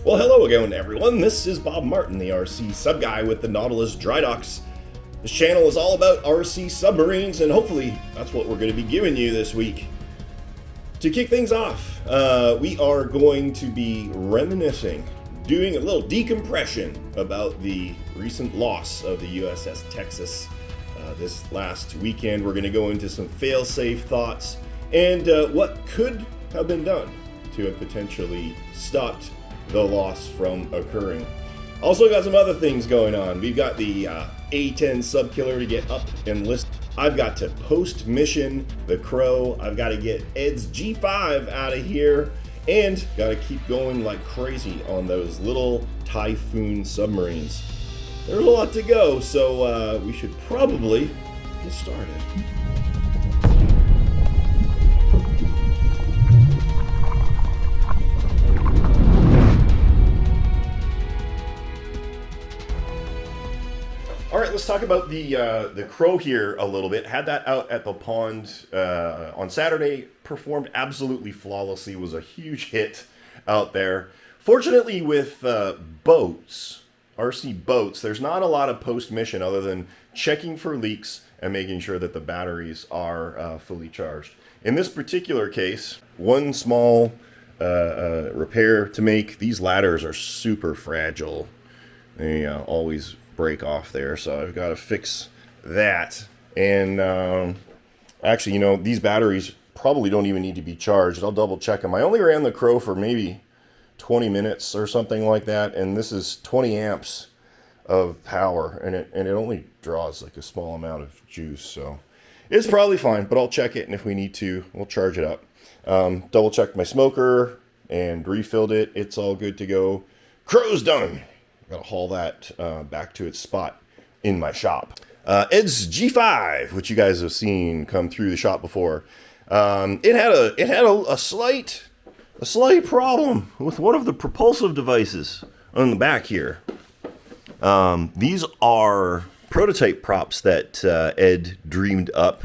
Well, hello again, everyone. This is Bob Martin, the RCSubGuy with the Nautilus Dry Docks. This channel is all about RC submarines, and hopefully that's what we're going to be giving you this week. To kick things off, we are going to be reminiscing, doing a little decompression about the recent loss of the USS Texas this last weekend. We're going to go into some fail-safe thoughts and what could have been done to have potentially stopped the loss from occurring. Also got some other things going on. We've got the A-10 subkiller to get up and list. I've got to post-mission the Crow. I've got to get Ed's G5 out of here. And got to keep going like crazy on those little Typhoon submarines. There's a lot to go, so we should probably get started. All right, let's talk about the Crow here a little bit. Had that out at the pond on Saturday. Performed absolutely flawlessly. Was a huge hit out there. Fortunately, with boats, RC boats, there's not a lot of post-mission other than checking for leaks and making sure that the batteries are fully charged. In this particular case, one small repair to make. These ladders are super fragile. They always break off there, so I've got to fix that. And actually, you know, these batteries probably don't even need to be charged. I'll double check them. I only ran the Crow for maybe 20 minutes or something like that, and this is 20 amps of power, and it only draws like a small amount of juice, so it's probably fine, but I'll check it, and if we need to, we'll charge it up. Double checked my smoker and refilled it. It's all good to go. Crow's done. Gotta haul that back to its spot in my shop. Ed's G5, which you guys have seen come through the shop before, it had a slight problem with one of the propulsive devices on the back here. These are prototype props that Ed dreamed up,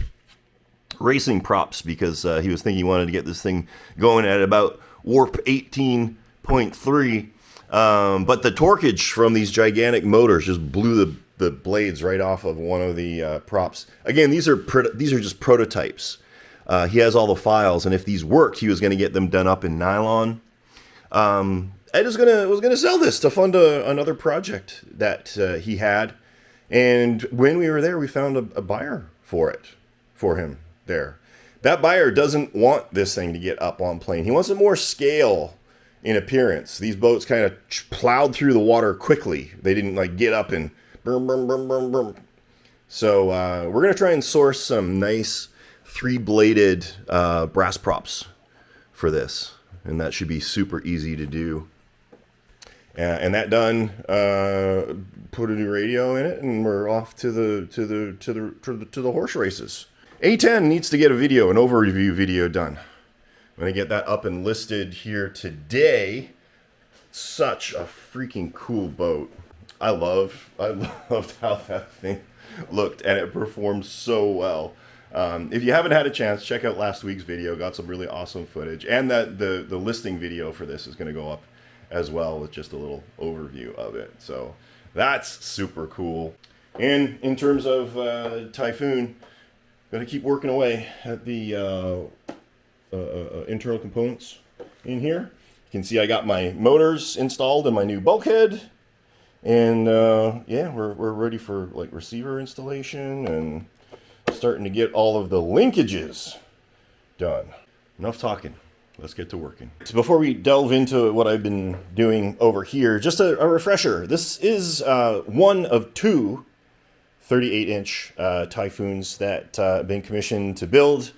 racing props, because he was thinking he wanted to get this thing going at about warp 18.3. But the torquage from these gigantic motors just blew the blades right off of one of the props. Again, these are just prototypes. He has all the files, and if these worked, he was going to get them done up in nylon. Ed was gonna sell this to fund another project that he had, and when we were there, we found a buyer for him there. That buyer doesn't want this thing to get up on plane. He wants it more scale in appearance. These boats kind of plowed through the water quickly. They didn't like get up and boom, boom, boom, boom, boom. So we're gonna try and source some nice 3-bladed brass props for this, and that should be super easy to do. And that done, put a new radio in it, and we're off to the horse races. A10 needs to get a video, an overview video done. I'm going to get that up and listed here today. Such a freaking cool boat. I loved how that thing looked, and it performed so well. If you haven't had a chance, check out last week's video. Got some really awesome footage. And that the listing video for this is going to go up as well with just a little overview of it. So that's super cool. And in terms of Typhoon, going to keep working away at the internal components in here. You can see I got my motors installed and my new bulkhead, and yeah, we're ready for like receiver installation and starting to get all of the linkages done. Enough talking. Let's get to working. So before we delve into what I've been doing over here, just a refresher. This is one of two 38-inch Typhoons that have been commissioned to build.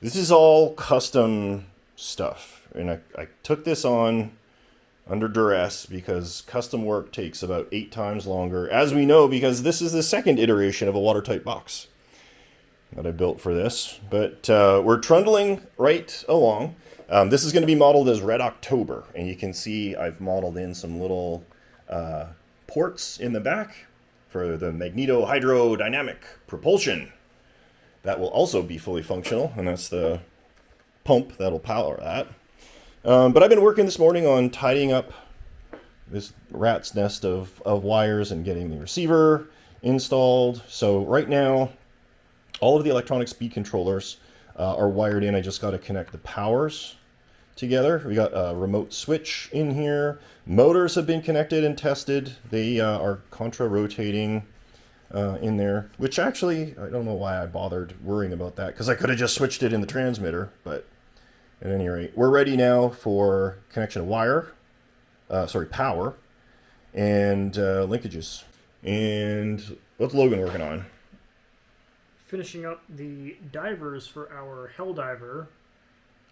This is all custom stuff, and I took this on under duress because custom work takes about 8 times longer, as we know, because this is the second iteration of a watertight box that I built for this. But we're trundling right along. This is going to be modeled as Red October, and you can see I've modeled in some little ports in the back for the magneto-hydrodynamic propulsion. That will also be fully functional, and that's the pump that'll power that. But I've been working this morning on tidying up this rat's nest of wires and getting the receiver installed. So right now, all of the electronic speed controllers are wired in. I just got to connect the powers together. We got a remote switch in here. Motors have been connected and tested. They are contra-rotating in there, which actually, I don't know why I bothered worrying about that, because I could have just switched it in the transmitter. But at any rate, we're ready now for connection of wire, power, and linkages. And what's Logan working on? Finishing up the divers for our Helldiver.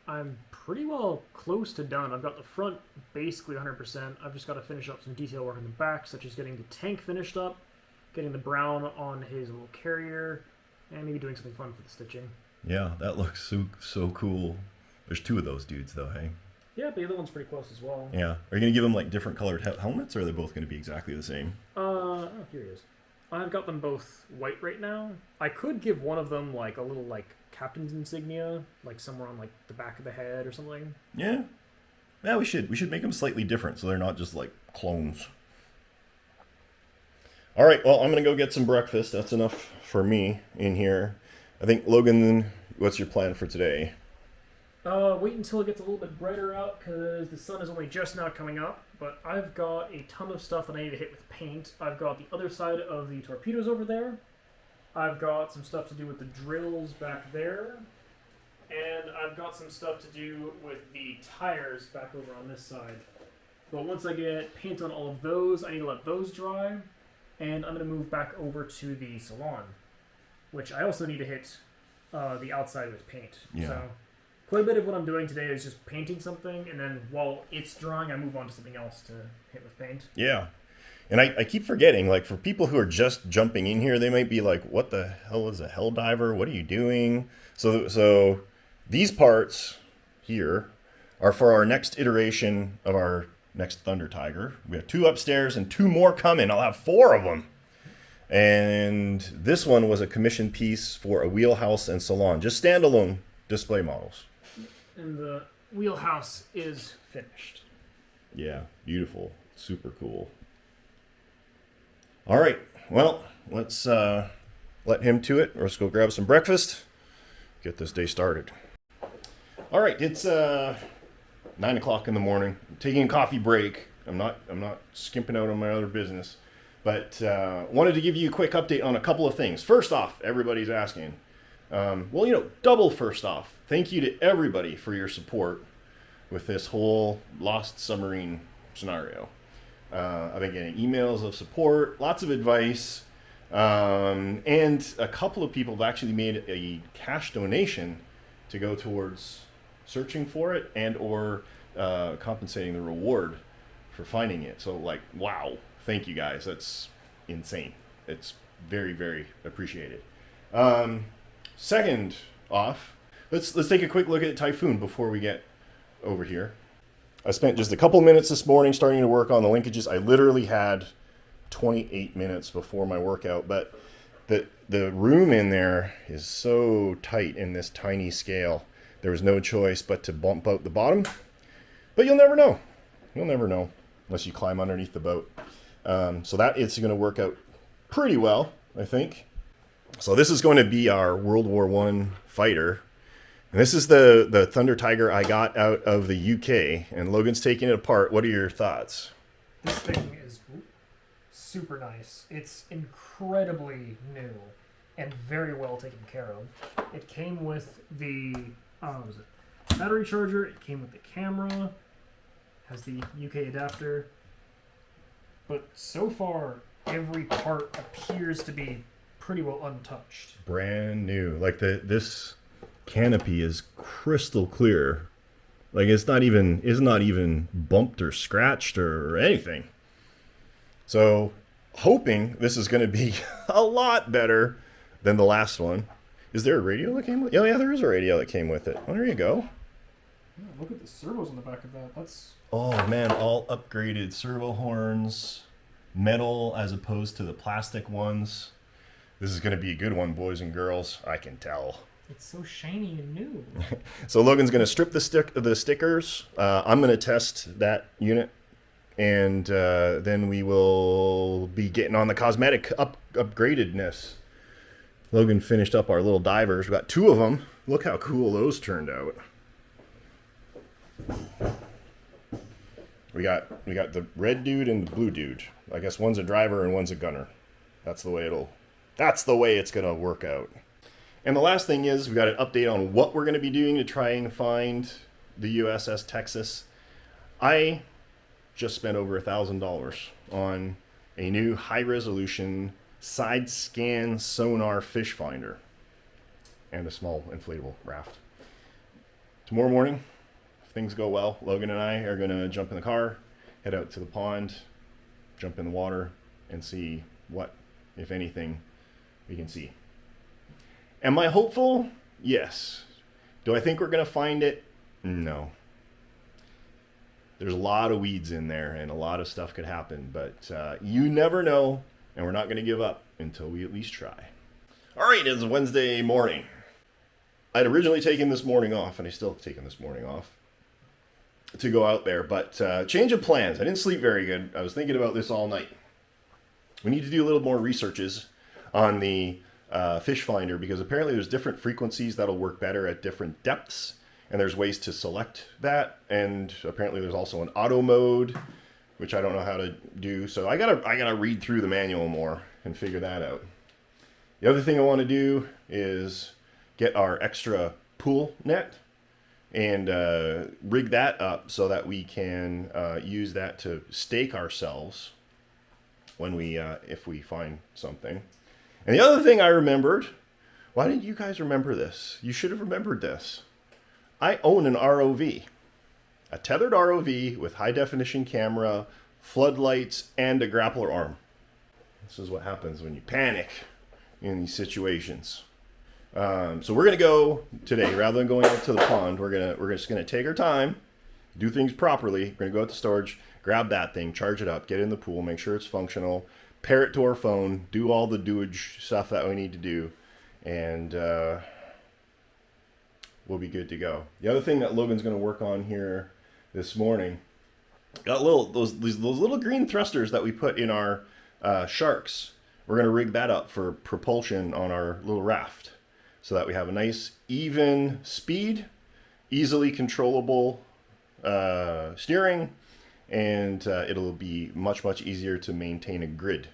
I'm pretty well close to done. I've got the front basically 100%. I've just got to finish up some detail work on the back, such as getting the tank finished up, getting the brown on his little carrier, and maybe doing something fun for the stitching. Yeah, that looks so cool. There's 2 of those dudes, though, hey? Yeah, but the other one's pretty close as well. Yeah. Are you going to give them, like, different colored helmets, or are they both going to be exactly the same? Oh, here he is. I've got them both white right now. I could give one of them, like, a little, like, captain's insignia, like, somewhere on, like, the back of the head or something. Yeah. Yeah, we should make them slightly different, so they're not just, like, clones. All right, well, I'm going to go get some breakfast. That's enough for me in here. I think, Logan, what's your plan for today? Wait until it gets a little bit brighter out, because the sun is only just now coming up. But I've got a ton of stuff that I need to hit with paint. I've got the other side of the torpedoes over there. I've got some stuff to do with the drills back there. And I've got some stuff to do with the tires back over on this side. But once I get paint on all of those, I need to let those dry. And I'm going to move back over to the salon, which I also need to hit the outside with paint. Yeah. So quite a bit of what I'm doing today is just painting something, and then while it's drying, I move on to something else to hit with paint. Yeah. And I keep forgetting, like, for people who are just jumping in here, they might be like, what the hell is a Helldiver? What are you doing? So these parts here are for our next iteration of our next Thunder Tiger. We have 2 upstairs and 2 more coming. I'll have 4 of them. And this one was a commission piece for a wheelhouse and salon, just standalone display models. And the wheelhouse is finished. Yeah, beautiful. Super cool. All right, well, let's let him to it. Let's go grab some breakfast, get this day started. All right, it's 9 o'clock in the morning. I'm taking a coffee break. I'm not skimping out on my other business, but wanted to give you a quick update on a couple of things. First off, everybody's asking. Double first off, thank you to everybody for your support with this whole lost submarine scenario. I've been getting emails of support, lots of advice, and a couple of people have actually made a cash donation to go towards searching for it and or compensating the reward for finding it. So, like, wow, thank you guys. That's insane. It's very, very appreciated. Second off, let's take a quick look at Typhoon before we get over here. I spent just a couple minutes this morning starting to work on the linkages. I literally had 28 minutes before my workout, but the room in there is so tight in this tiny scale. There was no choice but to bump out the bottom. But you'll never know. You'll never know unless you climb underneath the boat. So that is going to work out pretty well, I think. So this is going to be our World War I fighter. And this is the Thunder Tiger I got out of the UK. And Logan's taking it apart. What are your thoughts? This thing is super nice. It's incredibly new and very well taken care of. It came with the battery charger. It came with the camera. Has the UK adapter. But so far, every part appears to be pretty well untouched. Brand new. Like this canopy is crystal clear. Like it's not even bumped or scratched or anything. So hoping this is going to be a lot better than the last one. Is there a radio that came with it? Oh yeah, there is a radio that came with it. Oh, there you go. Yeah, look at the servos on the back of that. That's... Oh man, all upgraded servo horns, metal as opposed to the plastic ones. This is going to be a good one, boys and girls. I can tell. It's so shiny and new. So Logan's going to strip the stickers. I'm going to test that unit And then we will be getting on the cosmetic upgradedness. Logan finished up our little divers. We got 2 of them. Look how cool those turned out. We got the red dude and the blue dude. I guess one's a driver and one's a gunner. That's the way it's gonna work out. And the last thing is we got an update on what we're gonna be doing to try and find the USS Texas. I just spent over $1,000 on a new high-resolution side scan sonar fish finder and a small inflatable raft. Tomorrow morning, if things go well, Logan and I are going to jump in the car, head out to the pond, jump in the water, and see what, if anything, we can see. Am I hopeful? Yes. Do I think we're going to find it? No. There's a lot of weeds in there and a lot of stuff could happen, but you never know, and we're not going to give up until we at least try. All right, it's Wednesday morning. I'd originally taken this morning off, and I still have taken this morning off to go out there, but change of plans. I didn't sleep very good. I was thinking about this all night. We need to do a little more researches on the fish finder, because apparently there's different frequencies that'll work better at different depths. And there's ways to select that, and apparently there's also an auto mode, which I don't know how to do. So I gotta read through the manual more and figure that out. The other thing I want to do is get our extra pool net and rig that up so that we can use that to stake ourselves when we if we find something. And the other thing I remembered, why didn't you guys remember this? You should have remembered this. I own an ROV, a tethered ROV with high definition camera, floodlights, and a grappler arm. This is what happens when you panic in these situations. So we're gonna go today, rather than going out to the pond. We're just gonna take our time, do things properly. We're gonna go out to storage, grab that thing, charge it up, get in the pool, make sure it's functional, pair it to our phone, do all the doage stuff that we need to do, and we'll be good to go. The other thing that Logan's going to work on here this morning, got those little green thrusters that we put in our sharks. We're going to rig that up for propulsion on our little raft, so that we have a nice even speed, easily controllable steering, and it'll be much easier to maintain a grid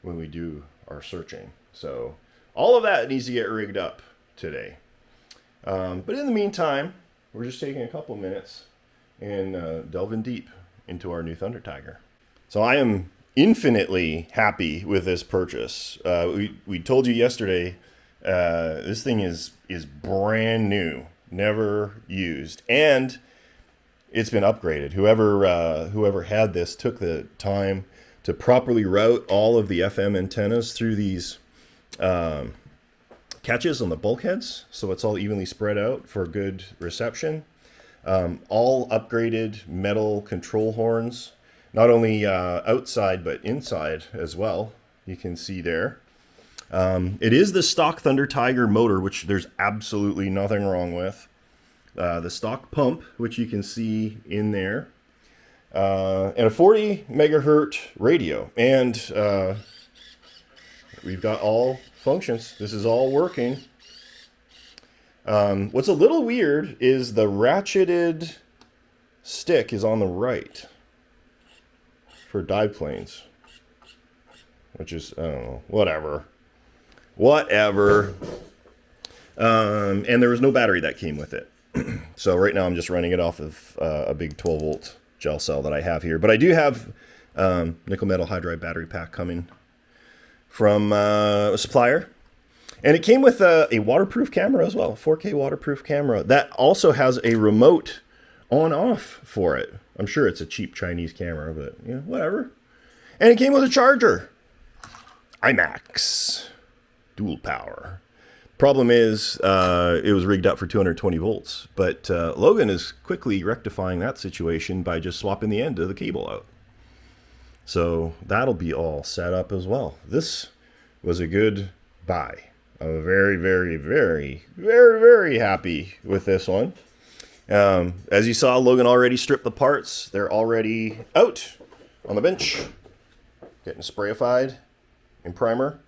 when we do our searching. So all of that needs to get rigged up today. But in the meantime, we're just taking a couple minutes and delving deep into our new Thunder Tiger. So I am infinitely happy with this purchase. We told you yesterday, this thing is brand new, never used, and it's been upgraded. Whoever had this took the time to properly route all of the FM antennas through these catches on the bulkheads, so it's all evenly spread out for good reception. All upgraded metal control horns, not only outside but inside as well. You can see there. It is the stock Thunder Tiger motor, which there's absolutely nothing wrong with. The stock pump, which you can see in there, and a 40 megahertz radio, and we've got all functions. This is all working. What's a little weird is the ratcheted stick is on the right for dive planes, which is, I don't know, whatever. And there was no battery that came with it. So right now I'm just running it off of a big 12 volt gel cell that I have here, but I do have nickel metal hydride battery pack coming from a supplier, and it came with a waterproof camera as well, 4K waterproof camera that also has a remote on off for it. I'm sure it's a cheap Chinese camera, but you know, whatever. And it came with a charger, IMAX dual power. Problem is it was rigged up for 220 volts, but Logan is quickly rectifying that situation by just swapping the end of the cable out. So that'll be all set up as well. This was a good buy. I'm very happy with this one. As you saw, Logan already stripped the parts. They're already out on the bench, getting sprayified in primer.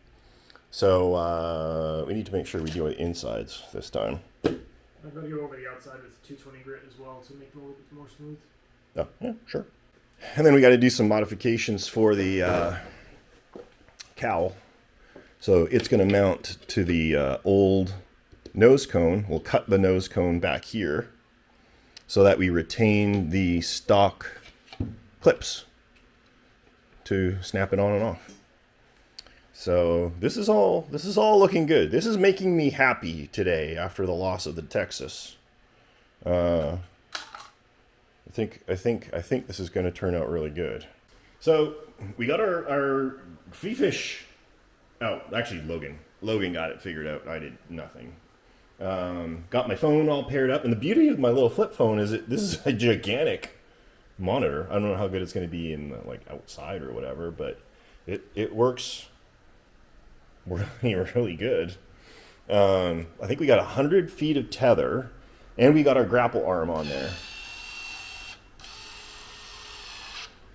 So we need to make sure we do it insides this time. I'm going to go over the outside with 220 grit as well to make it a little bit more smooth. Oh, yeah, sure. And then we got to do some modifications for the cowl. So it's going to mount to the old nose cone. We'll cut the nose cone back here so that we retain the stock clips to snap it on and off. So this is all looking good. This is making me happy today after the loss of the Texas. I think this is going to turn out really good. So we got our flea fish out. Actually, Logan got it figured out. I did nothing. Got my phone all paired up, and the beauty of my little flip phone is this is a gigantic monitor. I don't know how good it's going to be in like outside or whatever, but it works really good. I think we got 100 feet of tether, and we got our grapple arm on there.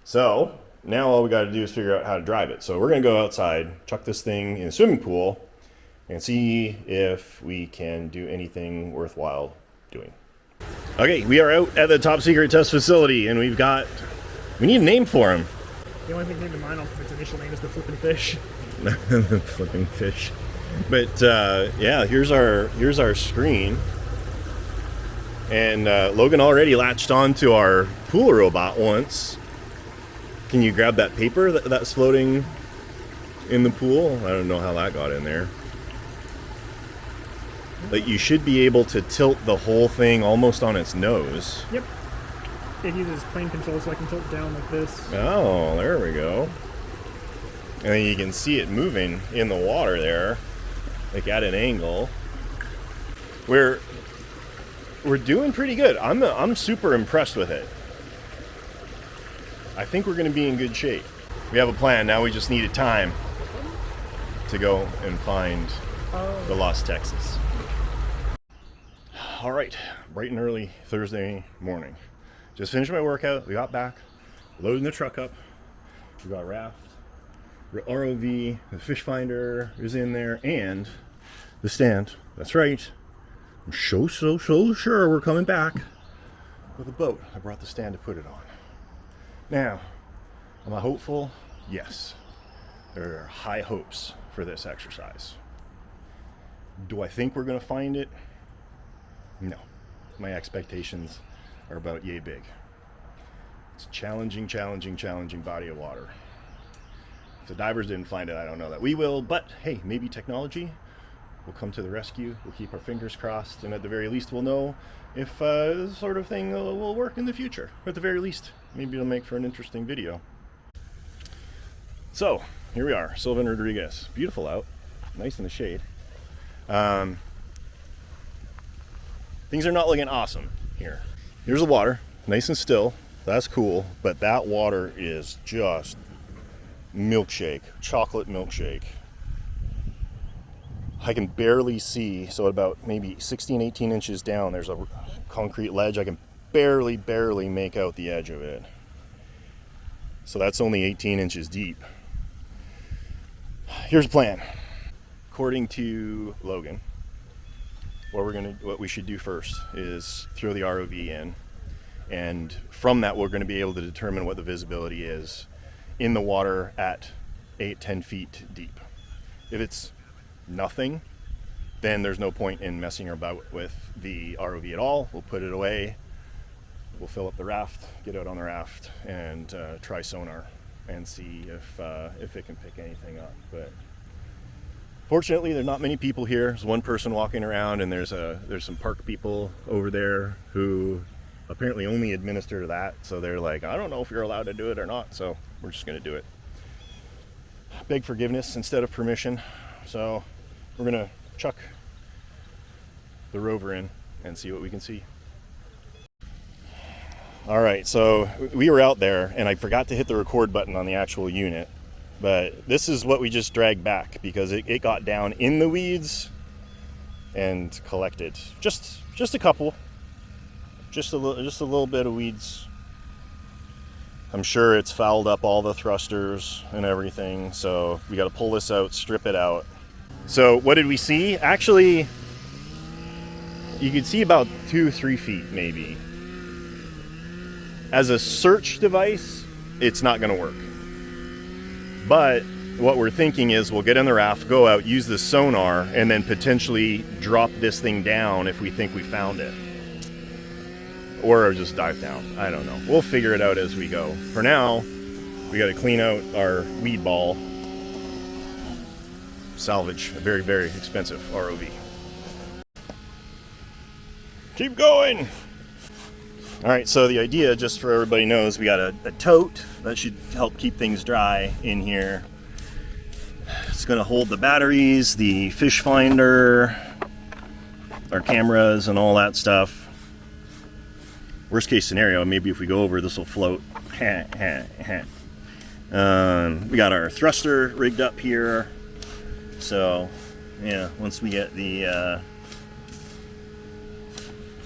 So now all we got to do is figure out how to drive it. So we're going to go outside, chuck this thing in a swimming pool, and see if we can do anything worthwhile doing. Okay, we are out at the top secret test facility, and we need a name for him. The only thing that came to mind off its initial name is the Flippin' Fish. The Flipping Fish. But yeah, here's our screen. And Logan already latched onto our pool robot once. Can you grab that paper that's floating in the pool? I don't know how that got in there. But you should be able to tilt the whole thing almost on its nose. Yep. It uses plane control, so I can tilt it down like this. Oh, there we go. And then you can see it moving in the water there, like at an angle. We're doing pretty good. I'm super impressed with it. I think we're going to be in good shape. We have a plan. Now we just need a time to go and find the lost Texas. All right, bright and early Thursday morning. Just finished my workout. We got back, loading the truck up. We got raft, ROV, the fish finder is in there, and the stand. That's right. I'm so sure we're coming back with a boat. I brought the stand to put it on. Now, am I hopeful? Yes. There are high hopes for this exercise. Do I think we're going to find it? No. My expectations are about yay big. It's a challenging body of water. If the divers didn't find it, I don't know that we will, but hey, maybe technology will come to the rescue. We'll keep our fingers crossed, and at the very least we'll know if this sort of thing will work in the future. Or at the very least, maybe it'll make for an interesting video. So, here we are, Sylvan Rodriguez. Beautiful out, nice in the shade. Things are not looking awesome here. Here's the water, nice and still. That's cool, but that water is just milkshake, chocolate milkshake. I can barely see, so about maybe 16, 18 inches down, there's a concrete ledge. I can barely make out the edge of it. So that's only 18 inches deep. Here's the plan. According to Logan, what we should do first is throw the ROV in, and from that we're going to be able to determine what the visibility is in the water at 8-10 feet deep. If it's nothing, then there's no point in messing about with the ROV at all. We'll put it away, we'll fill up the raft, get out on the raft, and try sonar and see if it can pick anything up. But fortunately, there's not many people here. There's one person walking around, and there's some park people over there who apparently only administer that. So they're like, I don't know if you're allowed to do it or not, so we're just going to do it. Beg forgiveness instead of permission. So we're going to chuck the rover in and see what we can see. All right, so we were out there, and I forgot to hit the record button on the actual unit. But this is what we just dragged back because it got down in the weeds and collected just a couple, just a little bit of weeds I'm sure it's fouled up all the thrusters and everything, so we got to pull this out, strip it out. So what did we see? Actually, you could see about 2-3 feet maybe. As a search device, it's not going to work. But what we're thinking is we'll get in the raft, go out, use the sonar, and then potentially drop this thing down if we think we found it. Or just dive down. I don't know. We'll figure it out as we go. For now, we got to clean out our weed ball. Salvage a very, very expensive ROV. Keep going! Alright, so the idea, just for everybody knows, we got a tote that should help keep things dry in here. It's going to hold the batteries, the fish finder, our cameras, and all that stuff. Worst case scenario, maybe if we go over, this will float. We got our thruster rigged up here. So, yeah, once we get the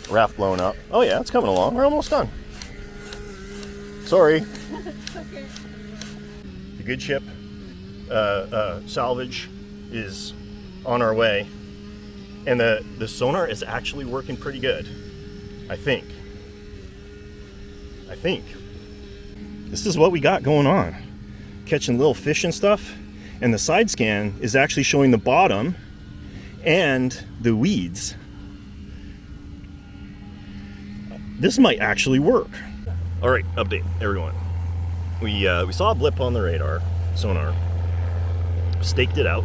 raft blown up. Oh yeah, it's coming along. We're almost done. Sorry. It's okay. The good ship salvage is on our way. And the sonar is actually working pretty good. I think. This is what we got going on. Catching little fish and stuff. And the side scan is actually showing the bottom and the weeds. This might actually work. All right, update, everyone. We saw a blip on the radar, sonar. Staked it out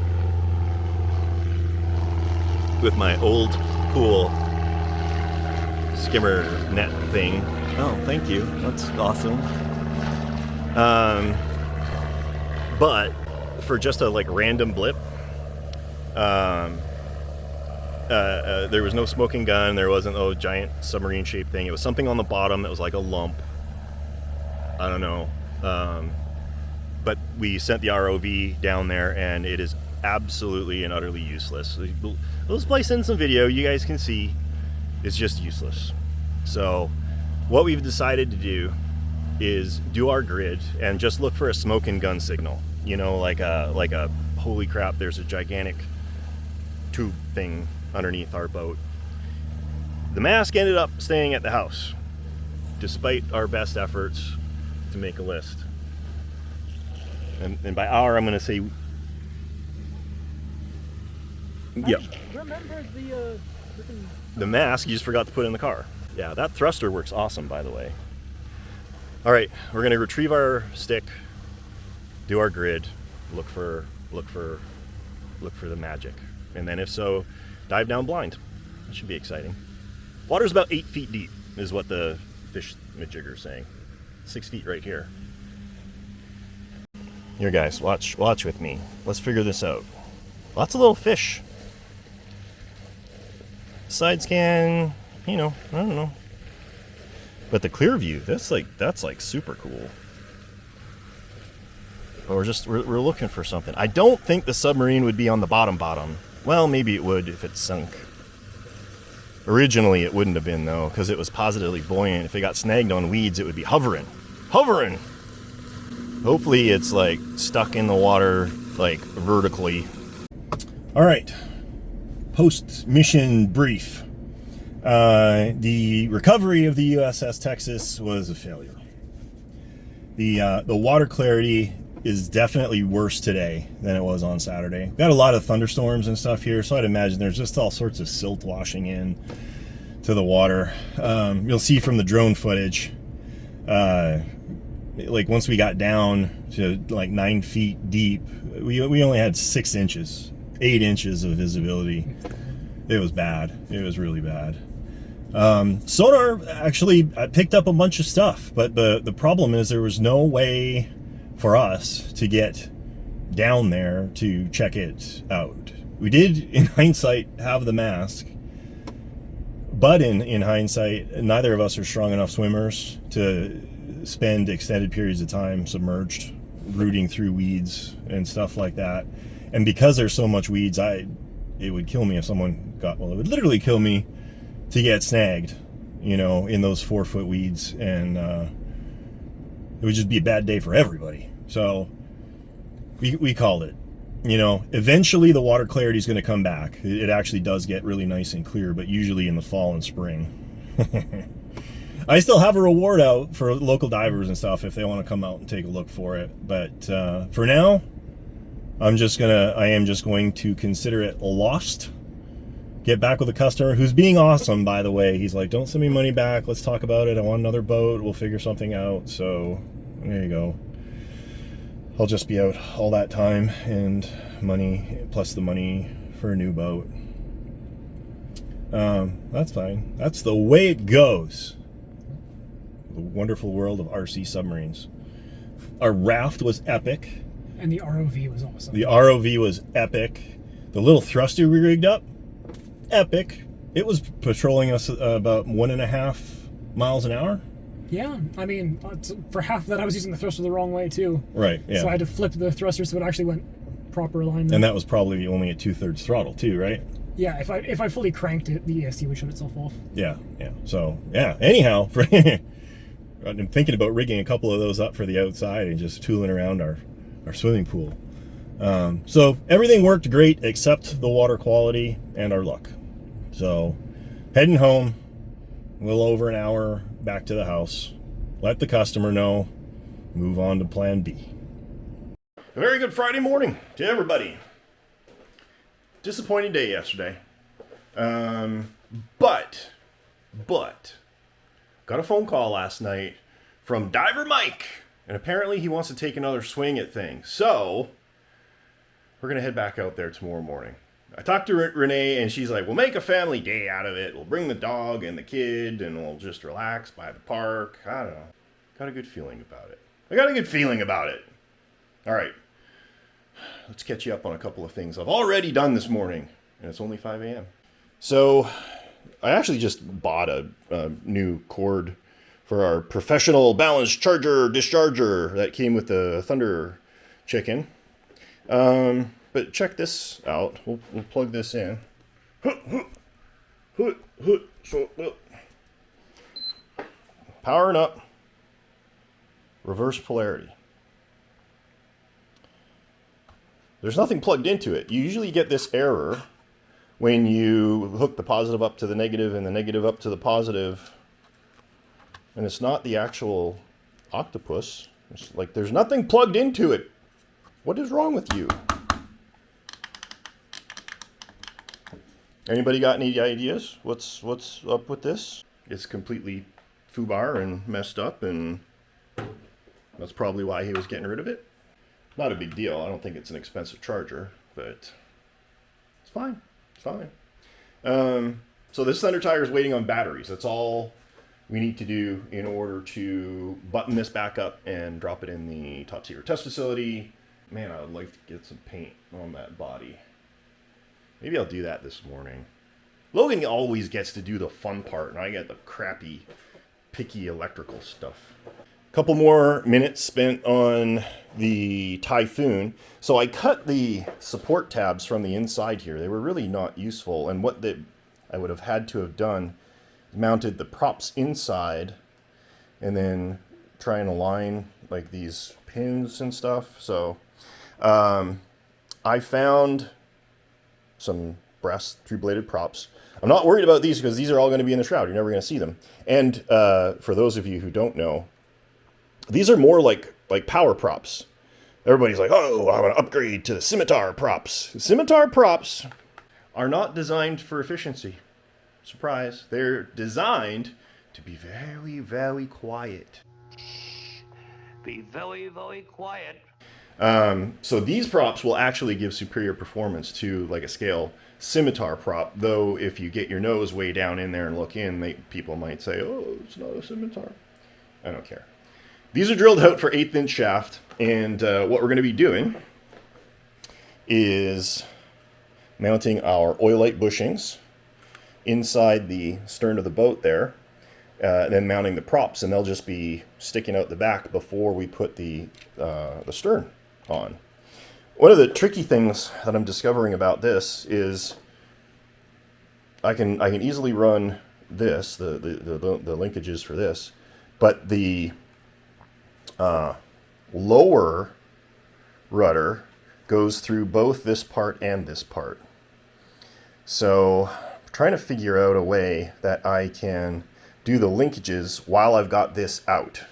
with my old pool skimmer net thing. Oh, thank you. That's awesome. But for just a random blip, there was no smoking gun. There wasn't a giant submarine shaped thing. It was something on the bottom that was like a lump. I don't know. But we sent the ROV down there, and it is absolutely and utterly useless. We'll splice in some video. You guys can see it's just useless. So what we've decided to do is do our grid and just look for a smoking gun signal. You know, like a holy crap, there's a gigantic tube thing underneath our boat. The mask ended up staying at the house, despite our best efforts to make a list. And by our, I'm going to say, yeah. Remember the The mask you just forgot to put in the car. Yeah, that thruster works awesome, by the way. All right, we're going to retrieve our stick, do our grid, look for the magic, and then if so, dive down blind. That should be exciting. Water's about 8 feet deep, is what the fish majigger's saying. 6 feet right here. Here, guys, watch with me. Let's figure this out. Lots of little fish. Side scan, I don't know. But the clear view, that's like super cool. But we're looking for something. I don't think the submarine would be on the bottom. Well, maybe it would if it sunk. Originally, it wouldn't have been, though, because it was positively buoyant. If it got snagged on weeds, it would be hovering. Hopefully, it's stuck in the water, vertically. All right. Post-mission brief. The recovery of the USS Texas was a failure. The water clarity is definitely worse today than it was on Saturday. We've got a lot of thunderstorms and stuff here, so I'd imagine there's just all sorts of silt washing in to the water. You'll see from the drone footage, once we got down to 9 feet deep, we only had 8 inches of visibility. It was bad. It was really bad. Sonar actually picked up a bunch of stuff, but the problem is there was no way for us to get down there to check it out. We did, in hindsight, have the mask, but in hindsight, neither of us are strong enough swimmers to spend extended periods of time submerged, rooting through weeds and stuff like that. And because there's so much weeds, it would kill me if someone it would literally kill me to get snagged, in those 4-foot weeds. And it would just be a bad day for everybody. So we called it. Eventually the water clarity is going to come back. It actually does get really nice and clear, but usually in the fall and spring. I still have a reward out for local divers and stuff if they want to come out and take a look for it. But for now, I am just going to consider it lost. Get back with a customer who's being awesome, by the way. He's like, don't send me money back. Let's talk about it. I want another boat. We'll figure something out. So there you go. I'll just be out all that time and money plus the money for a new boat. That's fine. That's the way it goes. The wonderful world of RC submarines. Our raft was epic. And the ROV was awesome. The ROV was epic. The little thruster we rigged up, epic. It was patrolling us about 1.5 miles an hour. Yeah, I mean, for half of that I was using the thruster the wrong way too. Right, yeah. So I had to flip the thruster so it actually went proper alignment. And that was probably only at 2/3 throttle too, right? Yeah, if I fully cranked it, the ESC would shut itself off. Yeah. So, yeah, anyhow, I'm thinking about rigging a couple of those up for the outside and just tooling around our swimming pool. So everything worked great except the water quality and our luck. So heading home, a little over an hour back to the house, let the customer know, move on to plan B. A very good Friday morning to everybody. Disappointing day yesterday. But got a phone call last night from Diver Mike, and apparently he wants to take another swing at things. So we're gonna head back out there tomorrow morning. I talked to Renee, and she's like, we'll make a family day out of it. We'll bring the dog and the kid, and we'll just relax by the park. I don't know. Got a good feeling about it. All right. Let's catch you up on a couple of things I've already done this morning, and it's only 5 a.m. So I actually just bought a new cord for our professional balance charger discharger that came with the Thunder Chicken. But check this out. We'll plug this in. Powering up. Reverse polarity. There's nothing plugged into it. You usually get this error when you hook the positive up to the negative and the negative up to the positive. And it's not the actual octopus. It's like there's nothing plugged into it. What is wrong with you? Anybody got any ideas? What's up with this? It's completely foobar and messed up, and that's probably why he was getting rid of it. Not a big deal. I don't think it's an expensive charger, but it's fine. It's fine. So this Thunder Tiger is waiting on batteries. That's all we need to do in order to button this back up and drop it in the top secret test facility. Man, I would like to get some paint on that body. Maybe I'll do that this morning. Logan always gets to do the fun part, and I get the crappy, picky electrical stuff. Couple more minutes spent on the Typhoon. So I cut the support tabs from the inside here. They were really not useful, and what I would have had to have done is mounted the props inside and then try and align like these pins and stuff. So I found some brass three-bladed props. I'm not worried about these because these are all going to be in the shroud. You're never going to see them. And for those of you who don't know, these are more like power props. Everybody's like, oh, I want to upgrade to the Scimitar props. Scimitar props are not designed for efficiency. Surprise. They're designed to be very, very quiet. Be very, very quiet. So these props will actually give superior performance to like a scale Scimitar prop, though if you get your nose way down in there and look in, people might say, oh, it's not a Scimitar. I don't care. These are drilled out for 1/8 inch shaft, and what we're going to be doing is mounting our oilite bushings inside the stern of the boat there, and then mounting the props, and they'll just be sticking out the back before we put the stern on. One of the tricky things that I'm discovering about this is I can easily run this, the linkages for this, but the lower rudder goes through both this part and this part. So I'm trying to figure out a way that I can do the linkages while I've got this out.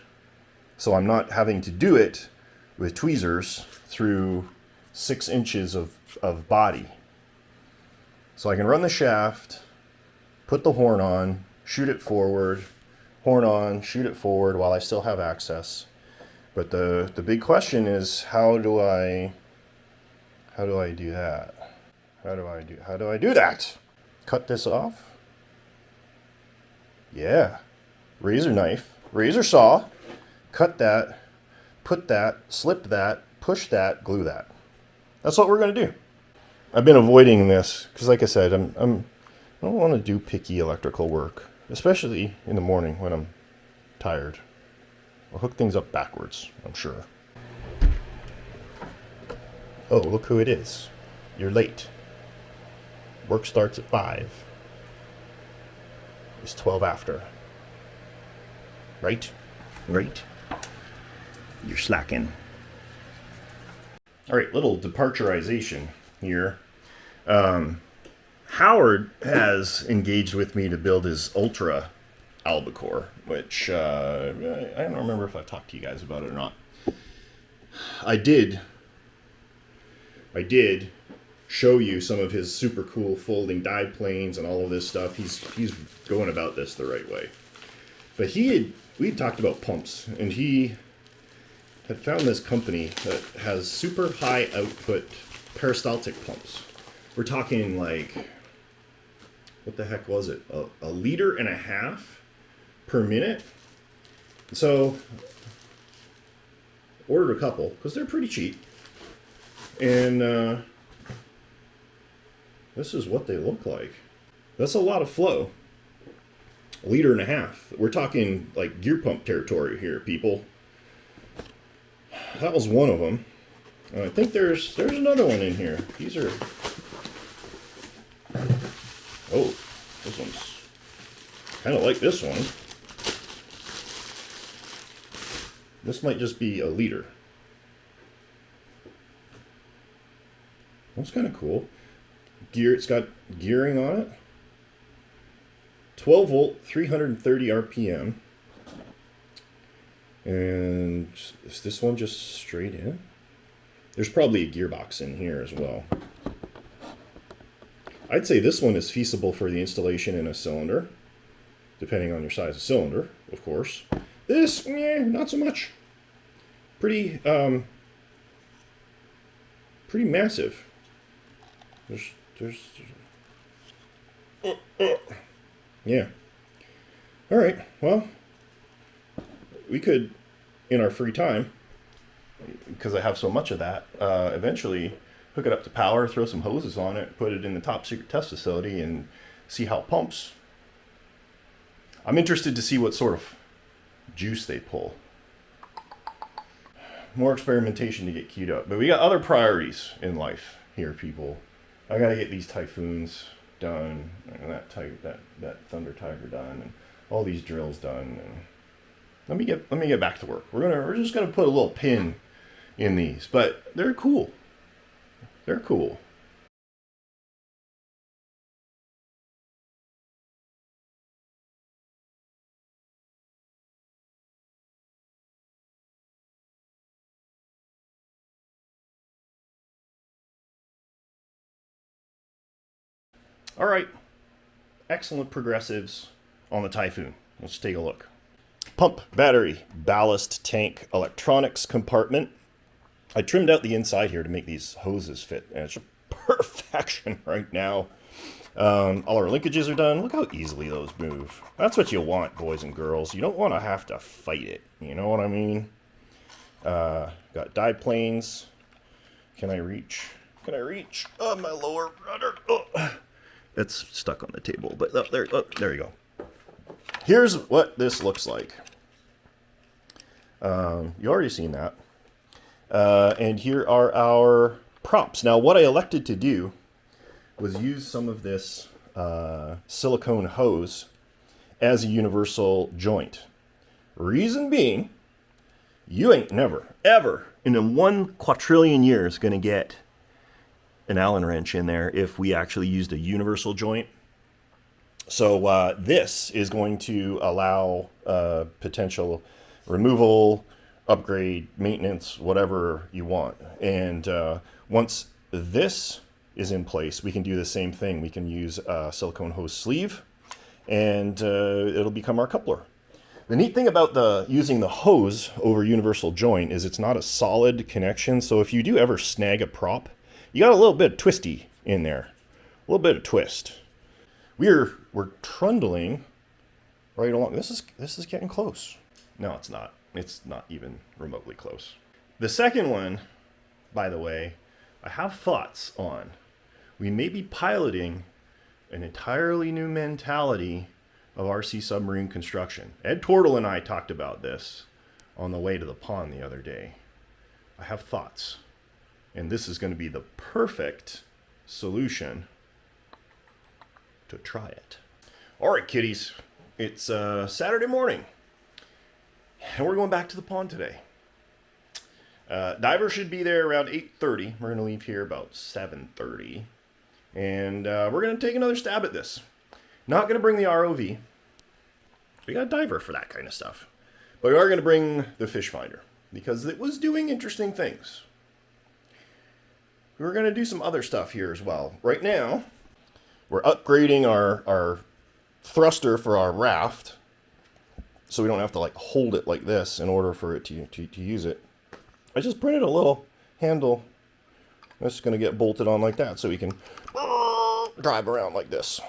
So I'm not having to do it with tweezers through 6 inches of body. So I can run the shaft, put the horn on, shoot it forward, horn on, shoot it forward while I still have access. But the big question is, how do I do that? How do I do that? Cut this off? Yeah. Razor knife, razor saw, cut that, put that, slip that, push that, glue that. That's what we're going to do. I've been avoiding this because, like I said, I don't want to do picky electrical work, especially in the morning when I'm tired. I'll hook things up backwards, I'm sure. Oh, look who it is. You're late. Work starts at 5. It's 12 after. Right? Right? You're slacking. All right, little departurization here. Howard has engaged with me to build his Ultra albacore, which I don't remember if I talked to you guys about it or not. I did show you some of his super cool folding dive planes and all of this stuff. He's going about this the right way. But we had talked about pumps, and he had found this company that has super high output peristaltic pumps. We're talking like, what the heck was it? A 1.5 liters per minute. So ordered a couple because they're pretty cheap. And this is what they look like. That's a lot of flow. 1.5 liters. We're talking like gear pump territory here, people. That was one of them. I think there's another one in here. These are... Oh, this one's kind of like this one. This might just be 1 liter. That's kind of cool. It's got gearing on it. 12 volt, 330 RPM. And is this one just straight in? There's probably a gearbox in here as well. I'd say this one is feasible for the installation in a cylinder, depending on your size of cylinder, of course. This, not so much. Pretty massive. Yeah. All right. Well, we could, in our free time, because I have so much of that, eventually hook it up to power, throw some hoses on it, put it in the top secret test facility, and see how it pumps. I'm interested to see what sort of juice they pull. More experimentation to get queued up. But we got other priorities in life here, people. I gotta get these Typhoons done, and that Thunder Tiger done, and all these drills done. And let me get back to work. We're just gonna put a little pin in these, but they're cool. They're cool. All right, excellent progressives on the Typhoon. Let's take a look. Pump, battery, ballast, tank, electronics compartment. I trimmed out the inside here to make these hoses fit, and it's perfection right now. All our linkages are done. Look how easily those move. That's what you want, boys and girls. You don't want to have to fight it. You know what I mean? Got dive planes. Can I reach? Can I reach? Oh, my lower rudder. Oh. It's stuck on the table, but there you go. Here's what this looks like. You already seen that. And here are our props. Now, what I elected to do was use some of this silicone hose as a universal joint. Reason being You ain't never, ever, in 1 quadrillion years gonna get an Allen wrench in there if we actually used a universal joint. So this is going to allow potential removal, upgrade, maintenance, whatever you want. And once this is in place, we can do the same thing. We can use a silicone hose sleeve, and it'll become our coupler. The neat thing about using the hose over universal joint is it's not a solid connection. So if you do ever snag a prop, you got a little bit of twisty in there, a little bit of twist. We're trundling right along. This is getting close. No, it's not. It's not even remotely close. The second one, by the way, I have thoughts on. We may be piloting an entirely new mentality of RC submarine construction. Ed Tortle and I talked about this on the way to the pond the other day. I have thoughts, and this is going to be the perfect solution to try it. All right, kiddies, it's Saturday morning, and we're going back to the pond today. Diver should be there around 8:30. We're going to leave here about 7:30, and we're going to take another stab at this. Not going to bring the ROV. We got a diver for that kind of stuff. But we are going to bring the fish finder because it was doing interesting things. We're going to do some other stuff here as well. Right now, we're upgrading our thruster for our raft so we don't have to like hold it like this in order for it to use it. I just printed a little handle that's going to get bolted on like that so we can drive around like this.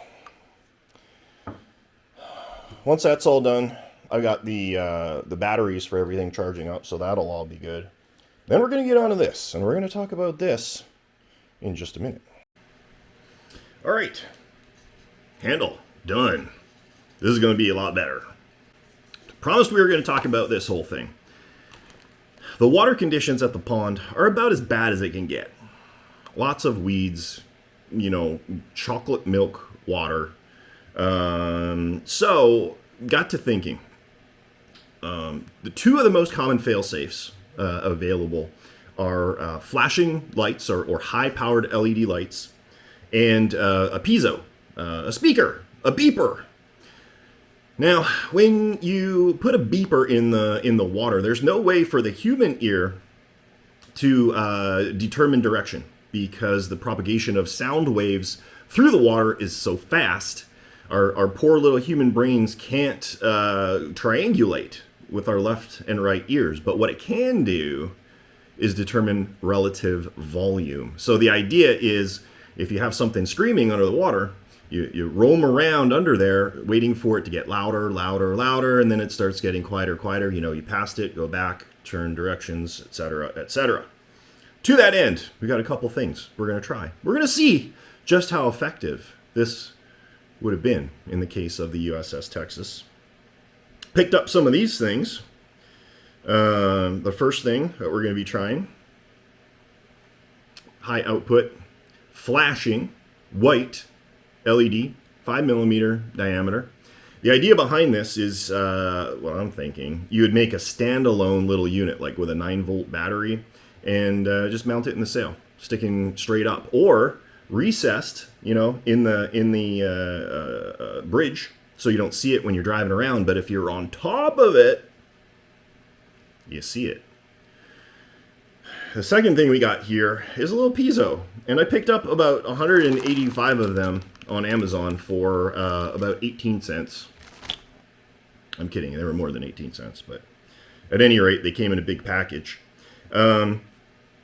Once that's all done, I got the batteries for everything charging up, so that'll all be good. Then we're going to get onto this, and we're going to talk about this in just a minute. All right, handle done. This is going to be a lot better. Promised we were going to talk about this whole thing. The water conditions at the pond are about as bad as it can get. Lots of weeds, you know, chocolate milk water. So got to thinking, the two of the most common fail-safes available are flashing lights or high-powered LED lights and a piezo, a speaker, a beeper. Now, when you put a beeper in the water, there's no way for the human ear to determine direction because the propagation of sound waves through the water is so fast. Our poor little human brains can't triangulate with our left and right ears. But what it can do is determine relative volume. So the idea is if you have something screaming under the water, you roam around under there waiting for it to get louder, louder, louder, and then it starts getting quieter, quieter. You know, you passed it, go back, turn directions, etc., etc. To that end, we got a couple things we're going to try. We're going to see just how effective this would have been in the case of the USS Texas. Picked up some of these things. The first thing that we're going to be trying, high output, flashing, white LED, 5mm diameter. The idea behind this is, what I'm thinking, you would make a standalone little unit, like with a 9-volt battery, and just mount it in the sail, sticking straight up, or recessed, you know, in the bridge, so you don't see it when you're driving around. But if you're on top of it, you see it. The second thing we got here is a little piezo, and I picked up about 185 of them on Amazon for about 18 cents. I'm kidding, they were more than 18 cents, but at any rate, they came in a big package.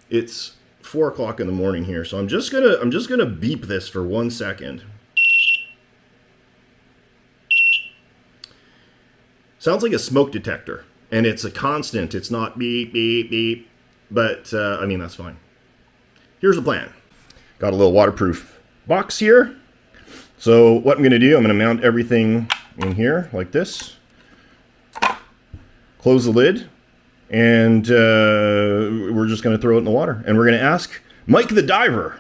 It's 4 o'clock in the morning here, so I'm just gonna beep this for 1 second. Sounds like a smoke detector, and it's a constant. It's not beep beep beep, but I mean that's fine. Here's the plan. Got a little waterproof box here. So what I'm gonna do, I'm gonna mount everything in here like this. Close the lid. And we're just going to throw it in the water. And we're going to ask Mike the diver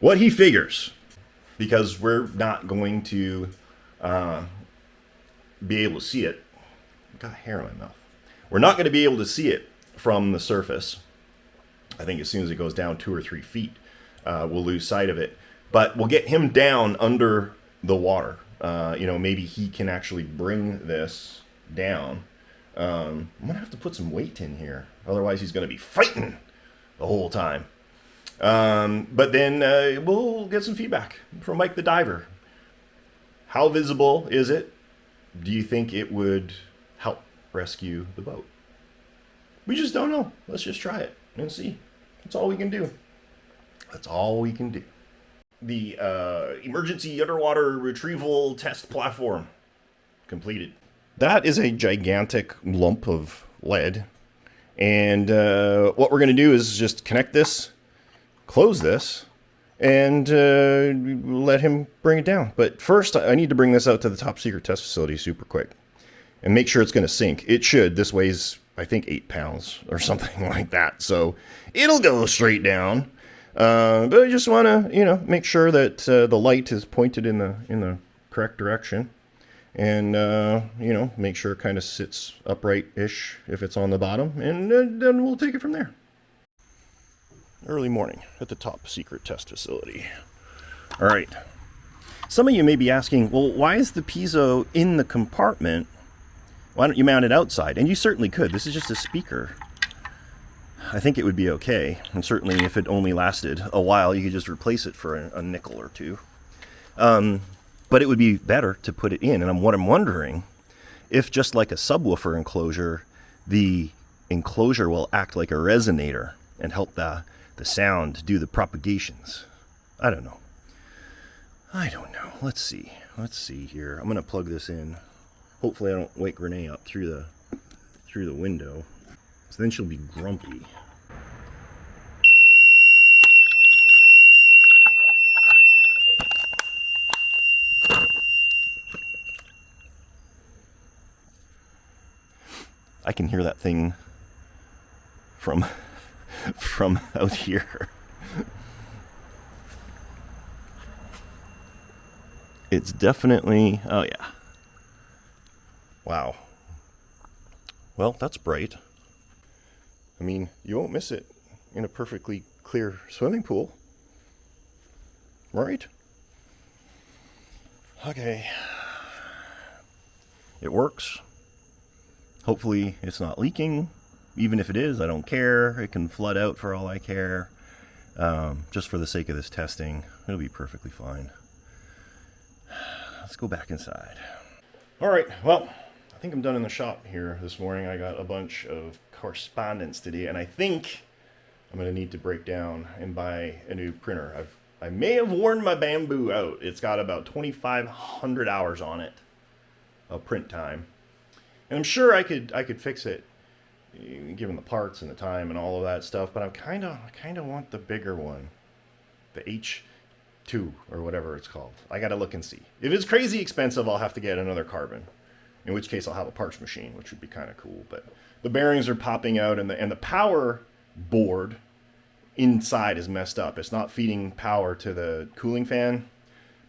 what he figures. Because we're not going to be able to see it. I've got hair in my mouth. We're not going to be able to see it from the surface. I think as soon as it goes down 2 or 3 feet, we'll lose sight of it. But we'll get him down under the water. Maybe he can actually bring this down. I'm going to have to put some weight in here. Otherwise, he's going to be fighting the whole time. But then we'll get some feedback from Mike the diver. How visible is it? Do you think it would help rescue the boat? We just don't know. Let's just try it and see. That's all we can do. That's all we can do. The emergency underwater retrieval test platform completed. That is a gigantic lump of lead. And what we're going to do is just connect this, close this, and let him bring it down. But first, I need to bring this out to the top secret test facility super quick and make sure it's going to sink. It should. This weighs, I think, 8 pounds or something like that. So it'll go straight down. But I just want to, make sure that the light is pointed in the correct direction. And, make sure it kind of sits upright-ish if it's on the bottom. And then we'll take it from there. Early morning at the top secret test facility. All right. Some of you may be asking, well, why is the piezo in the compartment? Why don't you mount it outside? And you certainly could. This is just a speaker. I think it would be okay. And certainly if it only lasted a while, you could just replace it for a nickel or two. But it would be better to put it in. And what I'm wondering, if just like a subwoofer enclosure, the enclosure will act like a resonator and help the sound do the propagations. I don't know. Let's see here. I'm going to plug this in. Hopefully I don't wake Renee up through the window. So then she'll be grumpy. I can hear that thing from out here. It's definitely, oh yeah. Wow. Well, that's bright. I mean, you won't miss it in a perfectly clear swimming pool. Right? Okay. It works. Hopefully it's not leaking. Even if it is, I don't care. It can flood out for all I care. Just for the sake of this testing, it'll be perfectly fine. Let's go back inside. All right, well, I think I'm done in the shop here this morning. I got a bunch of correspondence today, and I think I'm going to need to break down and buy a new printer. I may have worn my Bamboo out. It's got about 2,500 hours on it of print time. And I'm sure I could fix it, given the parts and the time and all of that stuff, but I kind of want the bigger one, the H2 or whatever it's called. I got to look and see. If it's crazy expensive, I'll have to get another carbon, in which case I'll have a parts machine, which would be kind of cool. But the bearings are popping out, and the power board inside is messed up. It's not feeding power to the cooling fan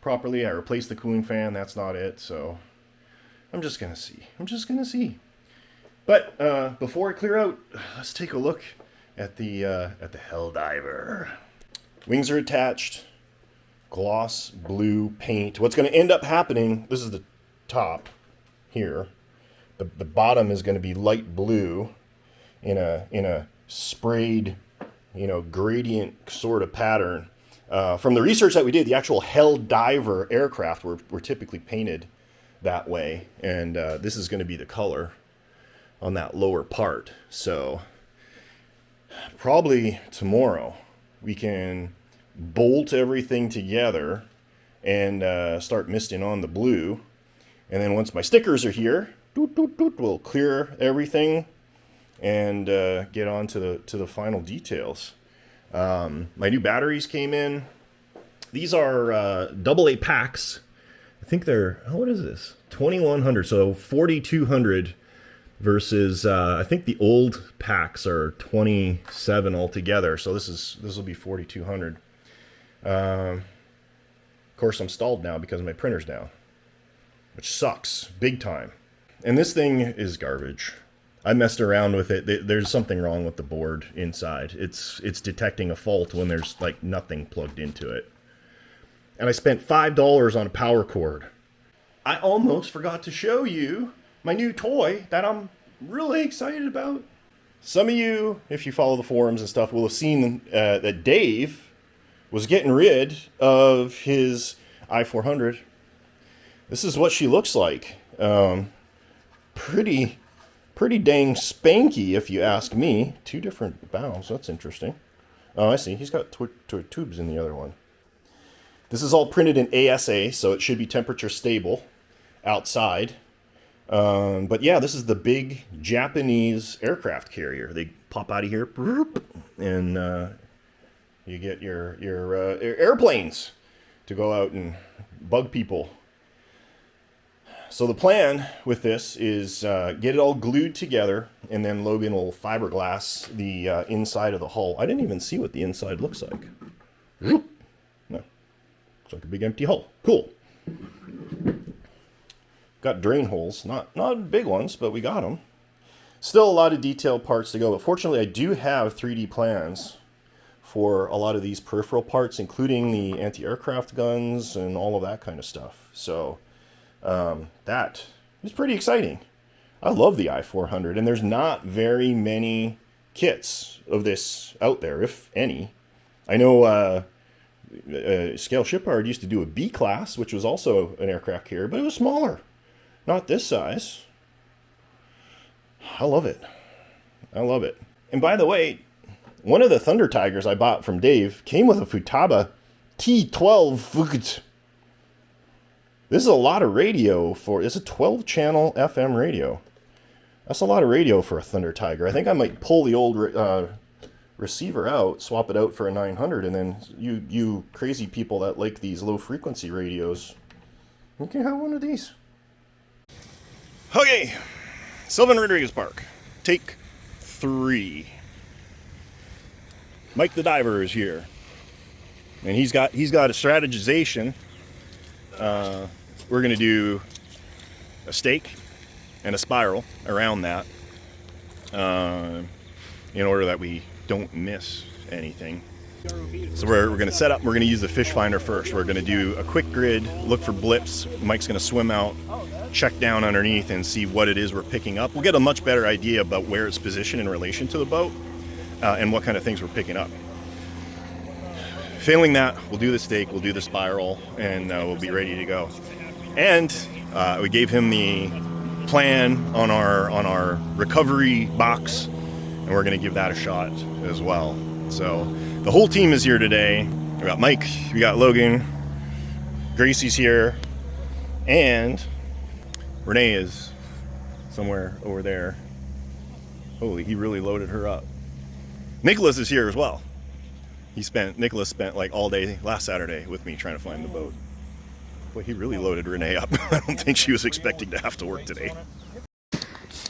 properly. I replaced the cooling fan. That's not it. So I'm just going to see. But before I clear out, let's take a look at the Helldiver. Wings are attached. Gloss blue paint. What's going to end up happening, this is the top here. The bottom is going to be light blue in a sprayed, gradient sort of pattern. From the research that we did, the actual Helldiver aircraft were typically painted that way, and this is going to be the color on that lower part. So probably tomorrow we can bolt everything together and start misting on the blue, and then once my stickers are here, we'll clear everything and get on to the final details. My new batteries came in. These are AA packs. I think they're, what is this? 2100, so 4200 versus I think the old packs are 27 altogether. So this will be 4200. Of course, I'm stalled now because my printer's down, which sucks big time. And this thing is garbage. I messed around with it. There's something wrong with the board inside. It's detecting a fault when there's like nothing plugged into it. And I spent $5 on a power cord. I almost forgot to show you my new toy that I'm really excited about. Some of you, if you follow the forums and stuff, will have seen that Dave was getting rid of his i400. This is what she looks like. Pretty dang spanky, if you ask me. 2 different valves. That's interesting. Oh, I see. He's got tubes in the other one. This is all printed in ASA, so it should be temperature stable outside. But yeah, this is the big Japanese aircraft carrier. They pop out of here, and you get your airplanes to go out and bug people. So the plan with this is get it all glued together, and then Logan will fiberglass the inside of the hull. I didn't even see what the inside looks like. No, it's like a big empty hull. Cool. Got drain holes, not big ones, but we got them. Still a lot of detailed parts to go, but fortunately I do have 3D plans for a lot of these peripheral parts, including the anti-aircraft guns and all of that kind of stuff. So that is pretty exciting. I love the i400, and there's not very many kits of this out there, if any. I know Scale Shipyard used to do a B class, which was also an aircraft carrier, but it was smaller. Not this size. I love it. I love it. And by the way, one of the Thunder Tigers I bought from Dave came with a Futaba T12 Fugt. This is a lot of radio for... It's a 12-channel FM radio. That's a lot of radio for a Thunder Tiger. I think I might pull the old receiver out, swap it out for a 900, and then you crazy people that like these low-frequency radios, you can have one of these. Okay, Sylvan Rodriguez Park, take 3. Mike the diver is here, and he's got a strategization. We're gonna do a stake and a spiral around that, in order that we don't miss anything. So we're gonna set up. We're gonna use the fish finder first. We're gonna do a quick grid, look for blips. Mike's gonna swim out, check down underneath, and see what it is we're picking up. We'll get a much better idea about where it's positioned in relation to the boat, and what kind of things we're picking up. Failing that, we'll do the stake, we'll do the spiral, and we'll be ready to go. And we gave him the plan on our recovery box, and we're gonna give that a shot as well. So the whole team is here today. We got Mike, we got Logan, Gracie's here, and Renee is somewhere over there. Holy, he really loaded her up. Nicholas is here as well. Nicholas spent like all day last Saturday with me trying to find the boat. Boy, he really loaded Renee up. I don't think she was expecting to have to work today.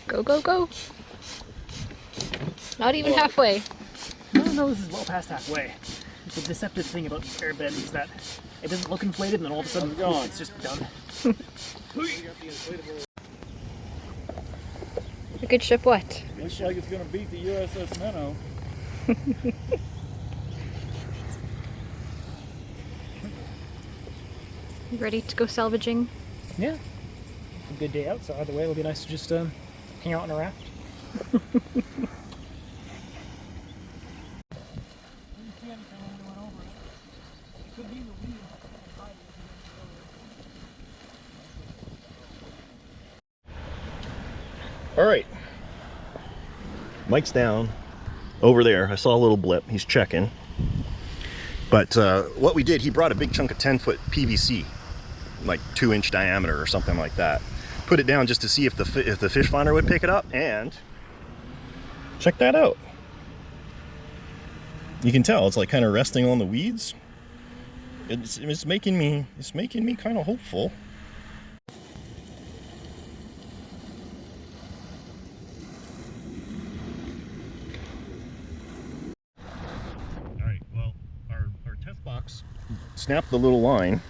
Go, go, go. Not even halfway. No, this is well past halfway. The deceptive thing about the airbed is that it doesn't look inflated, and then all of a sudden, it's just done. A good ship what? Looks like it's going to beat the USS Minnow. You ready to go salvaging? Yeah. A good day out, so either way, it'll be nice to just hang out on a raft. All right. Mike's down over there. I saw a little blip. He's checking. But what we did, he brought a big chunk of 10-foot PVC, like 2-inch diameter or something like that. Put it down just to see if the fish finder would pick it up, and check that out. You can tell it's like kind of resting on the weeds. It's making me kind of hopeful. Snapped the little line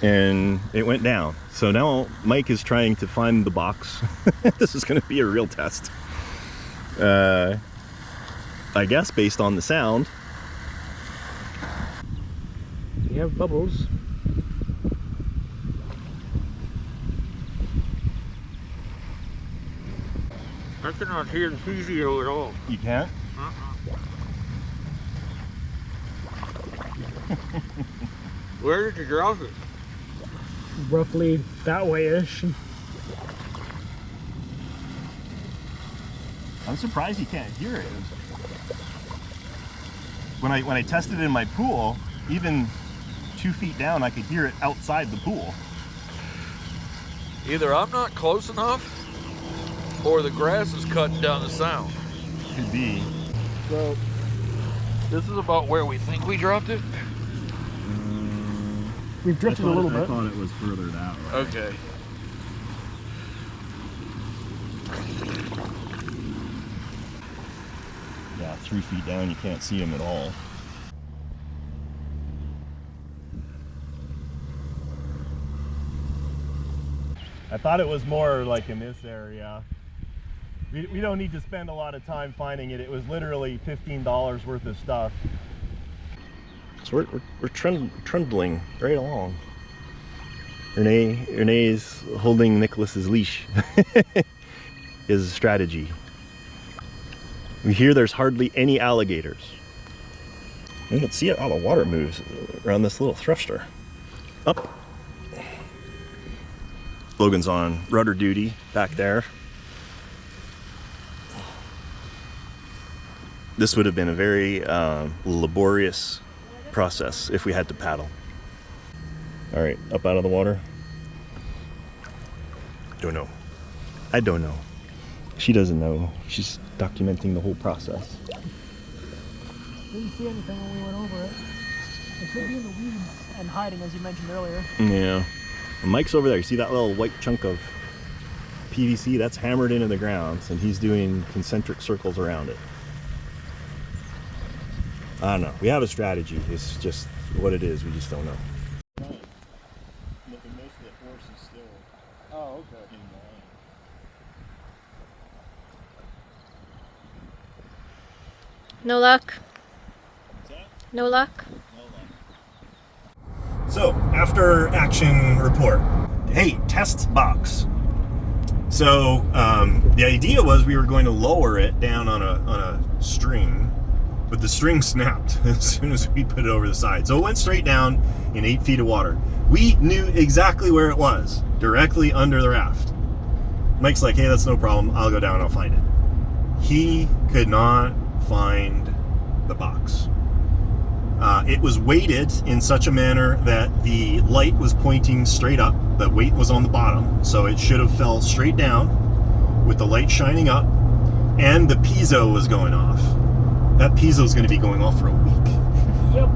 and it went down. So now Mike is trying to find the box. This is going to be a real test. I guess based on the sound. We have bubbles. I cannot hear the PZO at all. You can't? Where did you drop it? Roughly that way-ish. I'm surprised you can't hear it. When I tested it in my pool, even 2 feet down, I could hear it outside the pool. Either I'm not close enough, or the grass is cutting down the sound. Could be. So, this is about where we think we dropped it? We've drifted a little bit. I thought it was further that way. Okay. Yeah, 3 feet down, you can't see him at all. I thought it was more like in this area. We don't need to spend a lot of time finding it. It was literally $15 worth of stuff. So we're trundling right along. Renee's holding Nicholas's leash. His strategy. We hear there's hardly any alligators. You can see how the water moves around this little thruster. Up. Logan's on rudder duty back there. This would have been a very laborious process if we had to paddle. All right, up out of the water. Don't know. I don't know. She doesn't know. She's documenting the whole process. Didn't see anything when we went over it. It could be in the weeds and hiding, as you mentioned earlier. Yeah. And Mike's over there. You see that little white chunk of PVC? That's hammered into the ground, and he's doing concentric circles around it. I don't know. We have a strategy. It's just what it is. We just don't know. Most of the force is still in line. No luck. No luck. So, after action report. Hey, test box. So, the idea was we were going to lower it down on a string, but the string snapped as soon as we put it over the side. So it went straight down in 8 feet of water. We knew exactly where it was, directly under the raft. Mike's like, hey, that's no problem. I'll go down, I'll find it. He could not find the box. It was weighted in such a manner that the light was pointing straight up. The weight was on the bottom, so it should have fell straight down with the light shining up, and the piezo was going off. That piezo is going to be going off for a week. Yep.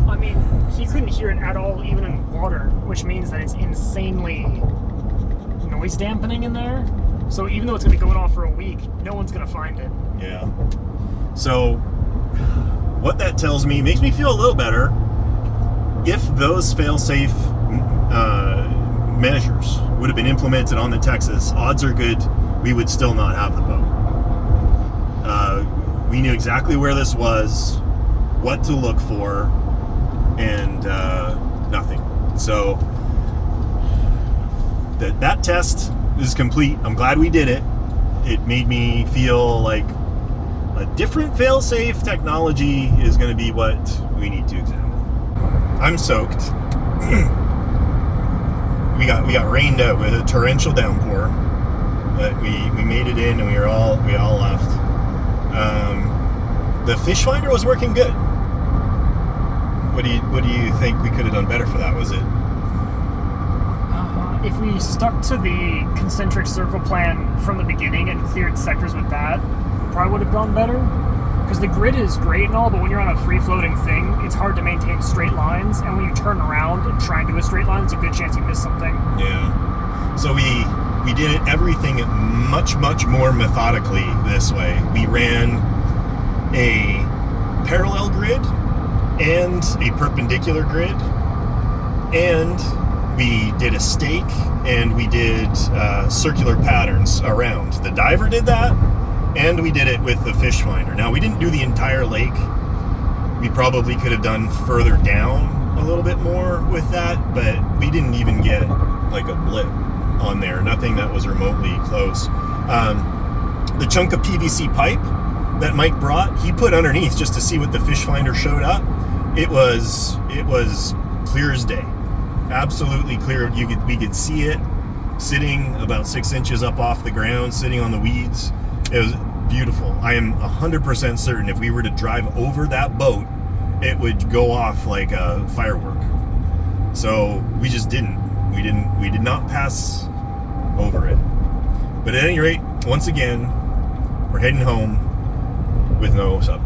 I mean, he couldn't hear it at all, even in water, which means that it's insanely noise dampening in there. So even though it's going to be going off for a week, no one's going to find it. Yeah. So what that tells me makes me feel a little better. If those fail-safe measures would have been implemented on the Texas, odds are good we would still not have the boat. We knew exactly where this was, what to look for, and nothing. So that test is complete. I'm glad we did it. It made me feel like a different fail-safe technology is going to be what we need to examine. I'm soaked. we got rained out with a torrential downpour, but we made it in, and we all left. The fish finder was working good. What do you think we could have done better for that? Was it? If we stuck to the concentric circle plan from the beginning and cleared sectors with that, probably would have gone better. Because the grid is great and all, but when you're on a free-floating thing, it's hard to maintain straight lines, and when you turn around and try and do a straight line, it's a good chance you miss something. Yeah. So we did everything much more methodically this way. We ran a parallel grid and a perpendicular grid, and we did a stake, and we did circular patterns around. The diver did that, and we did it with the fish finder. Now, we didn't do the entire lake. We probably could have done further down a little bit more with that, but we didn't even get like a blip on there, nothing that was remotely close. The chunk of PVC pipe that Mike brought, he put underneath just to see what the fish finder showed up. It was clear as day, absolutely clear. We could see it sitting about 6 inches up off the ground, sitting on the weeds. It was beautiful. I am 100% certain if we were to drive over that boat, it would go off like a firework. So we just didn't. We did not pass over it. But at any rate, once again, we're heading home with no sub.